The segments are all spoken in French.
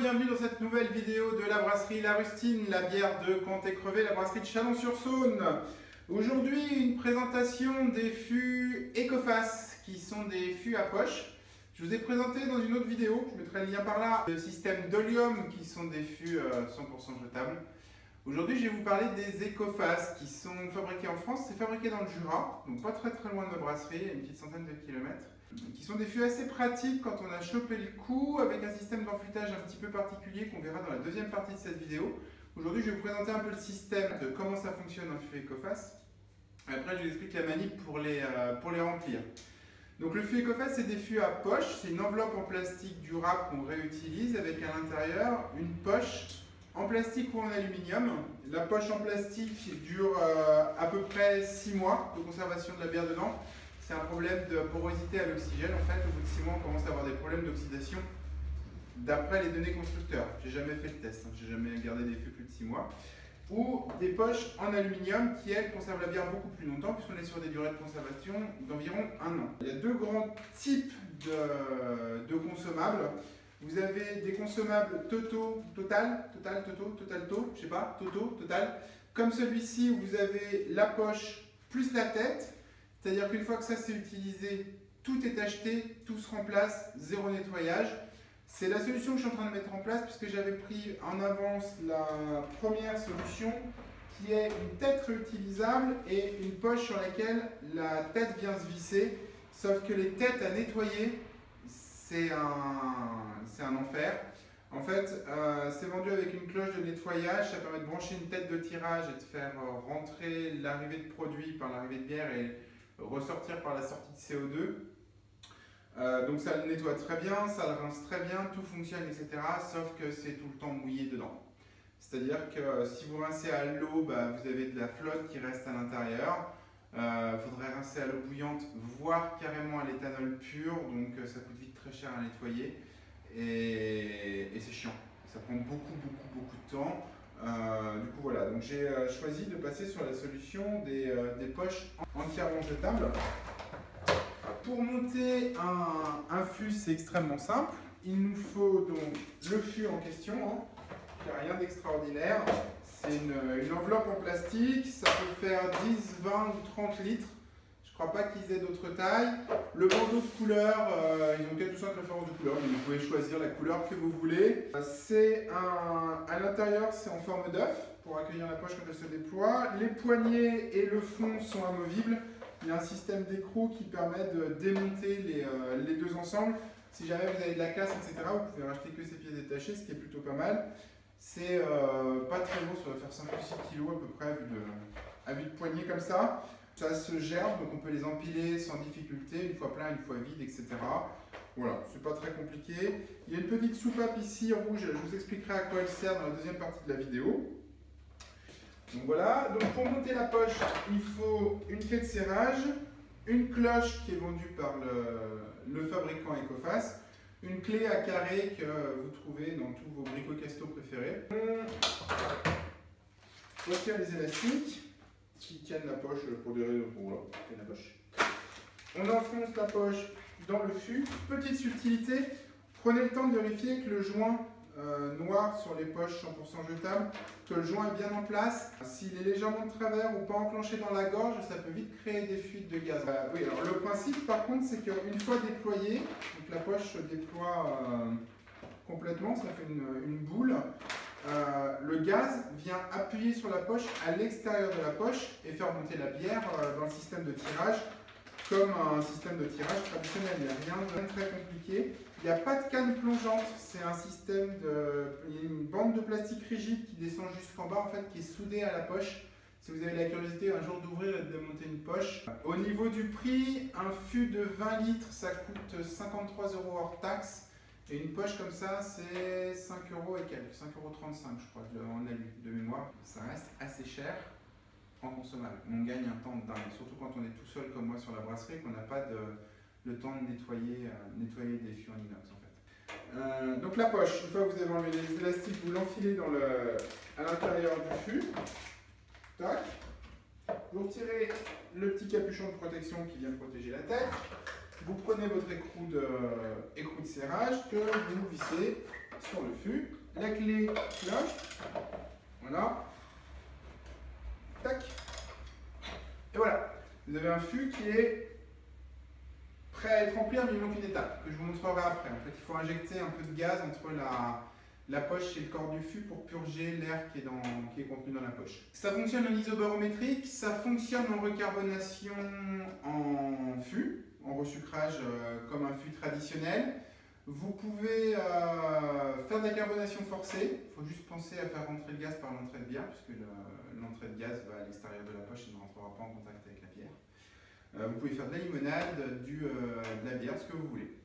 bienvenue dans cette nouvelle vidéo de la brasserie La Rustine, la bière de Comté-Crevé, la brasserie de Chalon-sur-Saône. Aujourd'hui, une présentation des fûts Ecoface, qui sont des fûts à poche. Je vous ai présenté dans une autre vidéo, je mettrai le lien par là, le système Dolium, qui sont des fûts 100% jetables. Aujourd'hui, je vais vous parler des Ecoface, qui sont fabriqués en France. C'est fabriqué dans le Jura, donc pas très loin de ma brasserie, à une petite centaine de kilomètres. Qui sont des fûts assez pratiques quand on a chopé le coup, avec un système d'enfûtage un petit peu particulier qu'on verra dans la deuxième partie de cette vidéo. Aujourd'hui, je vais vous présenter un peu le système de comment ça fonctionne un fût Ecoface. Après, je vous explique la manip pour les remplir. Donc le fût Ecoface, c'est des fûts à poche. C'est une enveloppe en plastique durable qu'on réutilise avec à l'intérieur une poche en plastique ou en aluminium. La poche en plastique dure à peu près 6 mois de conservation de la bière dedans. C'est un problème de porosité à l'oxygène. En fait, au bout de 6 mois, on commence à avoir des problèmes d'oxydation d'après les données constructeurs. J'ai jamais fait le test, j'ai jamais gardé des fûts plus de 6 mois. Ou des poches en aluminium qui, elles, conservent la bière beaucoup plus longtemps puisqu'on est sur des durées de conservation d'environ 1 an. Il y a deux grands types de consommables. Vous avez des consommables Toto, Total, je sais pas, Toto, Total. Comme celui-ci où vous avez la poche plus la tête. C'est-à-dire qu'une fois que ça c'est utilisé, tout est acheté, tout se remplace, zéro nettoyage. C'est la solution que je suis en train de mettre en place puisque j'avais pris en avance la première solution qui est une tête réutilisable et une poche sur laquelle la tête vient se visser. Sauf que les têtes à nettoyer, c'est un enfer. En fait, c'est vendu avec une cloche de nettoyage, ça permet de brancher une tête de tirage et de faire rentrer l'arrivée de produit par l'arrivée de bière et ressortir par la sortie de CO2. Donc ça le nettoie très bien, ça le rince très bien, tout fonctionne, etc. Sauf que c'est tout le temps mouillé dedans. C'est-à-dire que si vous rincez à l'eau, vous avez de la flotte qui reste à l'intérieur. Il faudrait rincer à l'eau bouillante, voire carrément à l'éthanol pur, donc ça coûte vite très cher à nettoyer. Et c'est chiant, ça prend beaucoup de temps. Du coup voilà, donc j'ai choisi de passer sur la solution des poches entièrement jetables. Pour monter un fût, c'est extrêmement simple. Il nous faut donc le fût en question, qui n'a rien d'extraordinaire. C'est une enveloppe en plastique, ça peut faire 10, 20 ou 30 litres. Je ne crois pas qu'ils aient d'autres tailles. Le bandeau de couleur, ils ont 4 ou 5 références de couleur, mais vous pouvez choisir la couleur que vous voulez. À l'intérieur, c'est en forme d'œuf pour accueillir la poche quand elle se déploie. Les poignées et le fond sont amovibles. Il y a un système d'écrou qui permet de démonter les deux ensemble. Si jamais vous avez de la casse, etc., vous pouvez racheter que ces pièces détachées, ce qui est plutôt pas mal. C'est pas très lourd, ça va faire 5 ou 6 kg à peu près à vue de poignée comme ça. Ça se gerbe, donc on peut les empiler sans difficulté, une fois plein, une fois vide, etc. Voilà, c'est pas très compliqué. Il y a une petite soupape ici rouge, je vous expliquerai à quoi elle sert dans la deuxième partie de la vidéo. Donc voilà, donc pour monter la poche, il faut une clé de serrage, une cloche qui est vendue par le fabricant Ecoface, une clé à carré que vous trouvez dans tous vos bricocasto préférés. On retire les élastiques qui tiennent la poche pour des raisons. Voilà, la poche. On enfonce la poche dans le fût. Petite subtilité, prenez le temps de vérifier que le joint noir sur les poches 100% jetables, que le joint est bien en place. S'il est légèrement de travers ou pas enclenché dans la gorge, ça peut vite créer des fuites de gaz. Oui, alors le principe par contre, c'est qu'une fois déployé, donc la poche se déploie complètement, ça fait une boule. Le gaz vient appuyer sur la poche à l'extérieur de la poche et faire monter la bière dans le système de tirage comme un système de tirage traditionnel. Il n'y a rien de très compliqué. Il n'y a pas de canne plongeante, c'est un système il y a une bande de plastique rigide qui descend jusqu'en bas en fait, qui est soudée à la poche. Si vous avez la curiosité un jour d'ouvrir et de démonter une poche. Au niveau du prix, un fût de 20 litres, ça coûte 53 € hors taxe. Et une poche comme ça, c'est 5 € et quelques, 5,35 € je crois, en alu de mémoire. Ça reste assez cher en consommable. On gagne un temps de dingue, surtout quand on est tout seul comme moi sur la brasserie, qu'on n'a pas le temps de nettoyer des fûts en inox en fait. Donc la poche, une fois que vous avez enlevé les élastiques, vous l'enfilez à l'intérieur du fût. Tac. Vous retirez le petit capuchon de protection qui vient protéger la tête. Vous prenez votre écrou de serrage que vous vissez sur le fût, la clé cloche, voilà, tac, et voilà, vous avez un fût qui est prêt à être rempli, mais il manque une étape que je vous montrerai après. En fait, il faut injecter un peu de gaz entre la poche et le corps du fût pour purger l'air qui est contenu dans la poche. Ça fonctionne en isobarométrique, ça fonctionne en recarbonation en fût, en resucrage comme un fût traditionnel. Vous pouvez faire de la carbonation forcée, il faut juste penser à faire rentrer le gaz par l'entrée de bière, puisque l'entrée de gaz va à l'extérieur de la poche et ne rentrera pas en contact avec la bière. Vous pouvez faire de la limonade, de la bière, ce que vous voulez.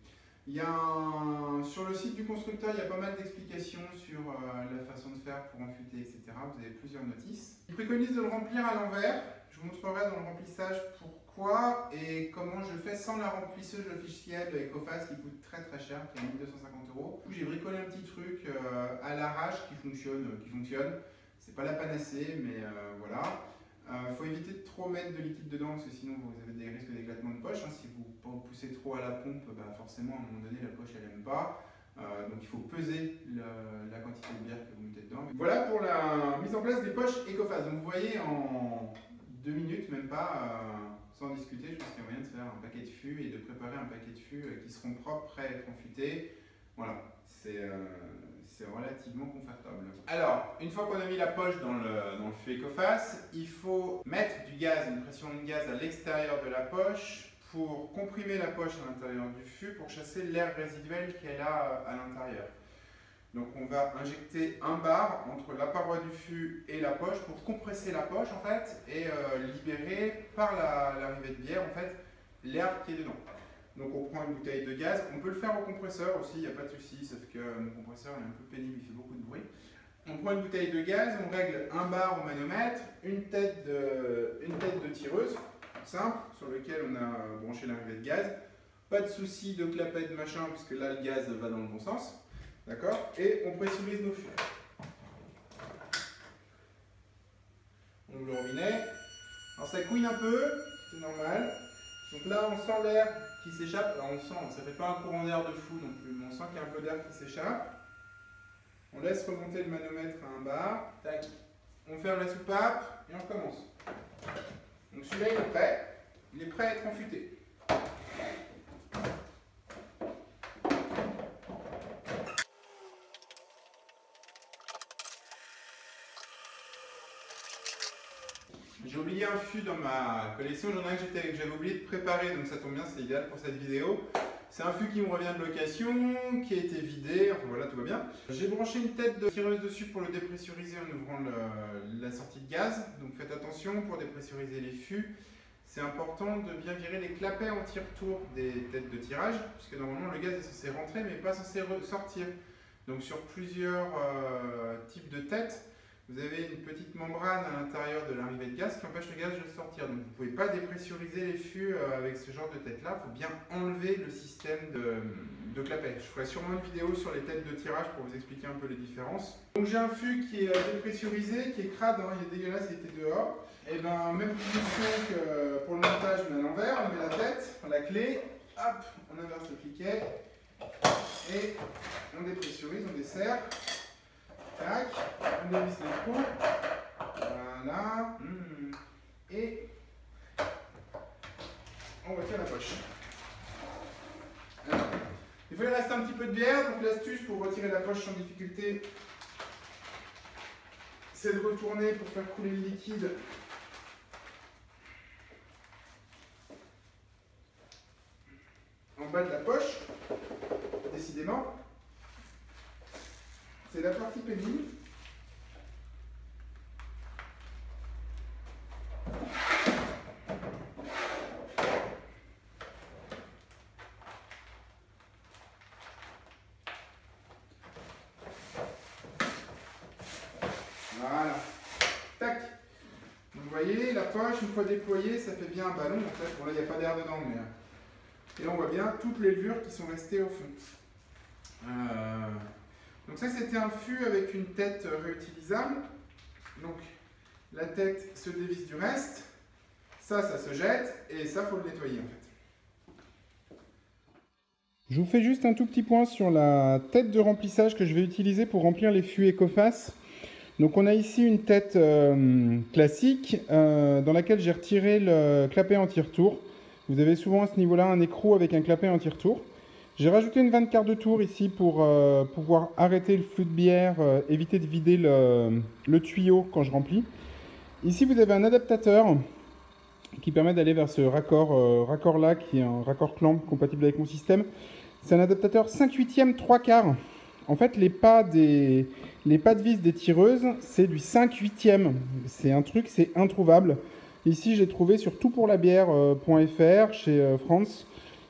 Sur le site du constructeur, il y a pas mal d'explications sur la façon de faire pour enfuter, etc. Vous avez plusieurs notices. Je préconise de le remplir à l'envers. Je vous montrerai dans le remplissage pourquoi et comment je fais sans la remplisseuse officielle Ecofast qui coûte très cher, qui est 1250 €. J'ai bricolé un petit truc à l'arrache qui fonctionne. C'est pas la panacée, mais voilà. Il faut éviter de trop mettre de liquide dedans parce que sinon vous avez des risques d'éclatement de poche. Si vous poussez trop à la pompe, forcément à un moment donné la poche elle n'aime pas. Donc il faut peser la quantité de bière que vous mettez dedans. Voilà pour la mise en place des poches Ecofast. Donc vous voyez en 2 minutes, même pas, sans discuter, je pense qu'il y a moyen de faire un paquet de fûts et de préparer un paquet de fûts qui seront propres, prêts à être enfutés. Voilà, c'est relativement confortable. Alors, une fois qu'on a mis la poche dans le fût Ecofast, il faut mettre du gaz, une pression de gaz à l'extérieur de la poche pour comprimer la poche à l'intérieur du fût pour chasser l'air résiduel qu'elle a à l'intérieur. Donc on va injecter un bar entre la paroi du fût et la poche pour compresser la poche en fait et libérer par l'arrivée de bière en fait l'air qui est dedans. Donc on prend une bouteille de gaz, on peut le faire au compresseur aussi, il n'y a pas de souci, sauf que mon compresseur est un peu pénible, il fait beaucoup de bruit. On prend une bouteille de gaz, on règle un bar au manomètre, une tête de tireuse, simple, sur lequel on a branché l'arrivée de gaz. Pas de souci de clapet de machin, puisque là le gaz va dans le bon sens. D'accord? Et on pressurise nos fûts. On ouvre le robinet. Alors ça couine un peu, c'est normal. Donc là on sent l'air qui s'échappe. Alors on sent, ça ne fait pas un courant d'air de fou non plus, mais on sent qu'il y a un peu d'air qui s'échappe. On laisse remonter le manomètre à un bar. Tac. On ferme la soupape et on recommence. Donc celui-là il est prêt. Il est prêt à être enfuté. J'ai oublié un fût dans ma collection, j'en ai un que j'avais oublié de préparer, donc ça tombe bien, c'est idéal pour cette vidéo. C'est un fût qui me revient de location, qui a été vidé, enfin voilà, tout va bien. J'ai branché une tête de tireuse dessus pour le dépressuriser en ouvrant la sortie de gaz. Donc faites attention pour dépressuriser les fûts. C'est important de bien virer les clapets anti-retour des têtes de tirage, puisque normalement le gaz est censé rentrer mais pas censé sortir. Donc sur plusieurs types de têtes, vous avez une petite membrane à l'intérieur de l'arrivée de gaz qui empêche le gaz de sortir. Donc vous ne pouvez pas dépressuriser les fûts avec ce genre de tête-là. Il faut bien enlever le système de clapet. Je ferai sûrement une vidéo sur les têtes de tirage pour vous expliquer un peu les différences. Donc j'ai un fût qui est dépressurisé, qui est crade, hein, il est dégueulasse, il était dehors. Et bien même position que pour le montage, mais à l'envers, on met la tête, la clé, hop, on inverse le cliquet et on dépressurise, on desserre. Tac, on dévisse les trous, voilà, et on retire la poche. Alors, il faut lui rester un petit peu de bière, donc l'astuce pour retirer la poche sans difficulté, c'est de retourner pour faire couler le liquide en bas de la poche, décidément. C'est la partie pénible. Voilà. Tac. Donc vous voyez, la poche, une fois déployée, ça fait bien un ballon en fait. Bon là, il n'y a pas d'air dedans, mais... Et là, on voit bien toutes les levures qui sont restées au fond. Donc ça c'était un fût avec une tête réutilisable. Donc la tête se dévisse du reste, ça se jette et ça faut le nettoyer en fait. Je vous fais juste un tout petit point sur la tête de remplissage que je vais utiliser pour remplir les fûts Ecoface. Donc on a ici une tête classique dans laquelle j'ai retiré le clapet anti-retour. Vous avez souvent à ce niveau-là un écrou avec un clapet anti-retour. J'ai rajouté une vanne quart de tour ici pour pouvoir arrêter le flux de bière, éviter de vider le tuyau quand je remplis. Ici vous avez un adaptateur qui permet d'aller vers ce raccord là qui est un raccord clamp compatible avec mon système. C'est un adaptateur 5/8e 3/4. En fait les pas de vis des tireuses c'est du 5/8e. C'est un truc, c'est introuvable. Ici j'ai trouvé sur toutpourlabière.fr chez France,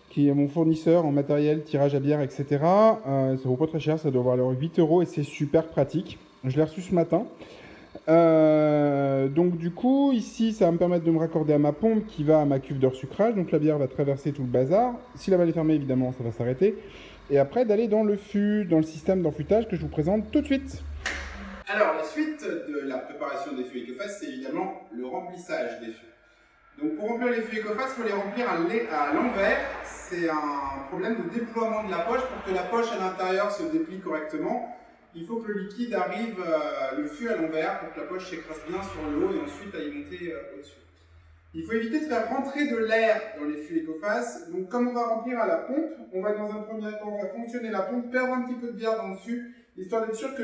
qui est mon fournisseur en matériel, tirage à bière, etc. Ça vaut pas très cher, ça doit valoir 8 € et c'est super pratique. Je l'ai reçu ce matin. Donc du coup, ici, ça va me permettre de me raccorder à ma pompe qui va à ma cuve de resucrage. Donc la bière va traverser tout le bazar. Si la valve est fermée, évidemment, ça va s'arrêter. Et après, d'aller dans le fût, dans le système d'enfûtage que je vous présente tout de suite. Alors, la suite de la préparation des fûts Ecoface, c'est évidemment le remplissage des fûts. Donc pour remplir les fûts Ecoface, il faut les remplir à l'envers. C'est un problème de déploiement de la poche. Pour que la poche à l'intérieur se déplie correctement, il faut que le liquide arrive, le fût à l'envers, pour que la poche s'écrase bien sur le haut et ensuite aille monter au-dessus. Il faut éviter de faire rentrer de l'air dans les fûts Ecoface. Donc comme on va remplir à la pompe, on va dans un premier temps faire fonctionner la pompe, perdre un petit peu de bière dans le fût, histoire d'être sûr que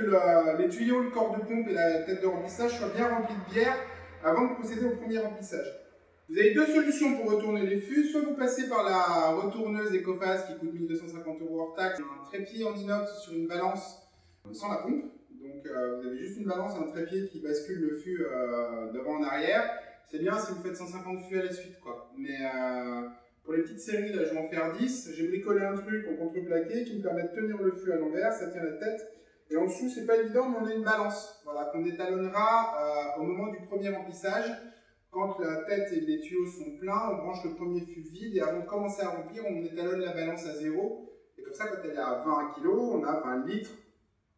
les tuyaux, le corps de pompe et la tête de remplissage soient bien remplis de bière avant de procéder au premier remplissage. Vous avez deux solutions pour retourner les fûts. Soit vous passez par la retourneuse Ecoface qui coûte 1250 € hors taxe, un trépied en inox sur une balance sans la pompe. Donc vous avez juste une balance et un trépied qui bascule le fût devant en arrière. C'est bien si vous faites 150 fûts à la suite, quoi. Mais pour les petites séries, là je vais en faire 10. J'ai bricolé un truc en contreplaqué qui me permet de tenir le fût à l'envers, ça tient la tête. Et en dessous, c'est pas évident, mais on a une balance, voilà, qu'on étalonnera au moment du premier remplissage. Quand la tête et les tuyaux sont pleins, on branche le premier fût vide et avant de commencer à remplir, on étalonne la balance à 0. Et comme ça, quand elle est à 20 kg, on a 20 litres,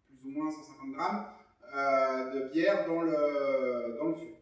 plus ou moins 150 grammes, de bière dans le fût.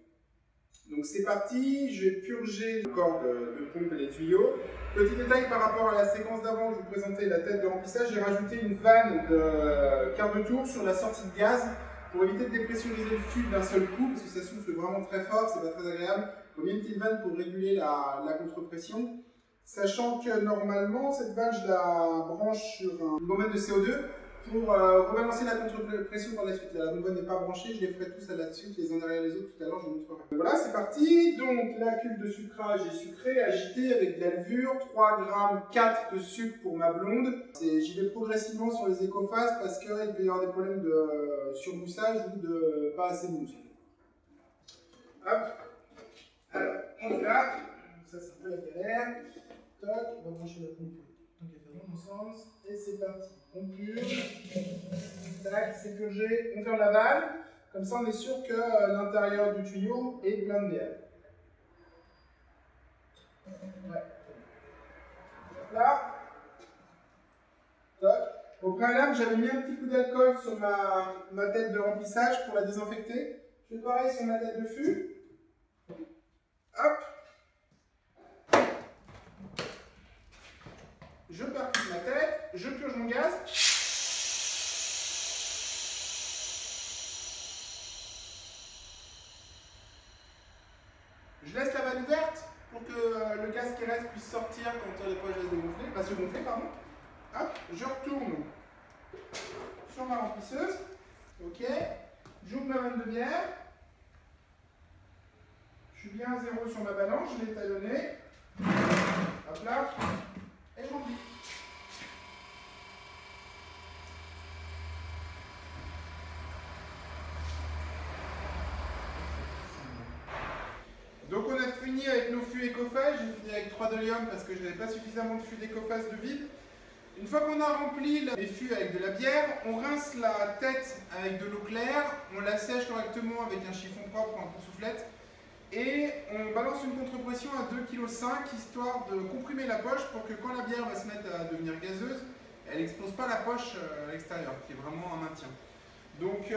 Donc c'est parti, je vais purger le corps de pompe et les tuyaux. Petit détail par rapport à la séquence d'avant, je vous présentais la tête de remplissage, j'ai rajouté une vanne de quart de tour sur la sortie de gaz pour éviter de dépressuriser le fût d'un seul coup, parce que ça souffle vraiment très fort, c'est pas très agréable. Il faut bien une petite vanne pour réguler la contre-pression. Sachant que normalement, cette vanne, je la branche sur une bonbonne de CO2 pour rebalancer la contre-pression par la suite. Là, la bonbonne n'est pas branchée, je les ferai tous à la suite, les uns derrière les autres, tout à l'heure, je vous montrerai. Voilà, c'est parti. Donc, la cuve de sucrage est sucrée, agitée avec de la levure, 3,4 g de sucre pour ma blonde. J'y vais progressivement sur les Ecoface parce qu'il peut y avoir des problèmes de surmoussage ou de pas assez de mousse. Hop. Alors, on est là. Ça, c'est un peu la galère. Toc, on va brancher la pompe tant qu'elle fait dans mon sens. Et c'est parti. On purge. Tac, c'est purgé. On ferme la valve. Comme ça, on est sûr que l'intérieur du tuyau est plein de bière. Ouais. Là. Toc. Au préalable, j'avais mis un petit coup d'alcool sur ma tête de remplissage pour la désinfecter. Je fais pareil sur ma tête de fût. Hop. Je percute ma tête, je purge mon gaz. Je laisse la vanne ouverte pour que le gaz qui reste puisse sortir quand les poches vont dégonfler, pas se gonfler, pardon. Hop, je retourne sur ma remplisseuse. Ok, j'ouvre ma vanne de bière. Je suis bien à 0 sur ma balance, je l'ai talonné. Hop là. Et je remplis. Donc on a fini avec nos fûts Ecoface, j'ai fini avec 3 d'olium parce que je n'avais pas suffisamment de fûts d'Ecoface de vide. Une fois qu'on a rempli les fûts avec de la bière, on rince la tête avec de l'eau claire, on la sèche correctement avec un chiffon propre ou un coup-soufflette et on balance une contre-pression à 2,5 kg histoire de comprimer la poche pour que quand la bière va se mettre à devenir gazeuse, elle n'explose pas la poche à l'extérieur, qui est vraiment un maintien. Donc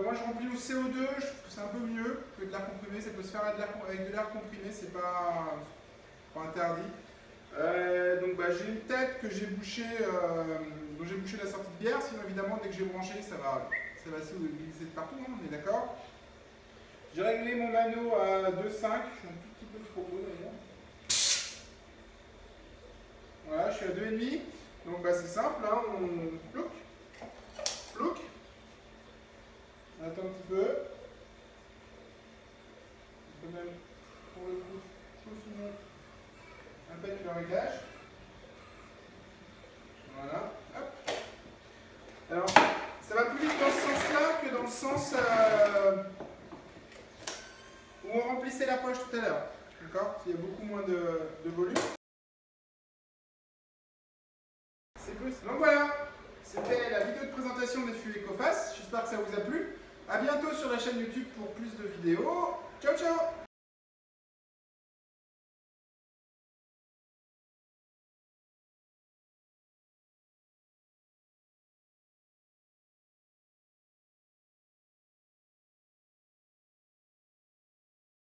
moi je remplis au CO2, je trouve que c'est un peu mieux que de l'air comprimé, ça peut se faire avec de l'air comprimé, c'est pas interdit. Donc j'ai une tête que j'ai bouché, dont j'ai bouché la sortie de bière, sinon évidemment dès que j'ai branché ça va se glisser de partout, hein, on est d'accord. J'ai réglé mon mano à 2,5, je suis un tout petit peu trop gros d'ailleurs. Voilà, je suis à 2,5. Donc c'est simple, hein, on plouc, plouc. On attend un petit peu. On peut même, pour le coup, peaufiner un peu le réglage. Voilà, hop. Alors, ça va plus vite dans ce sens-là que dans le sens où on remplissait la poche tout à l'heure. D'accord? Il y a beaucoup moins de volume. C'est plus. Donc voilà, c'était la vidéo de présentation des fûts EcoFast. J'espère que ça vous a plu. A bientôt sur la chaîne YouTube pour plus de vidéos. Ciao ciao!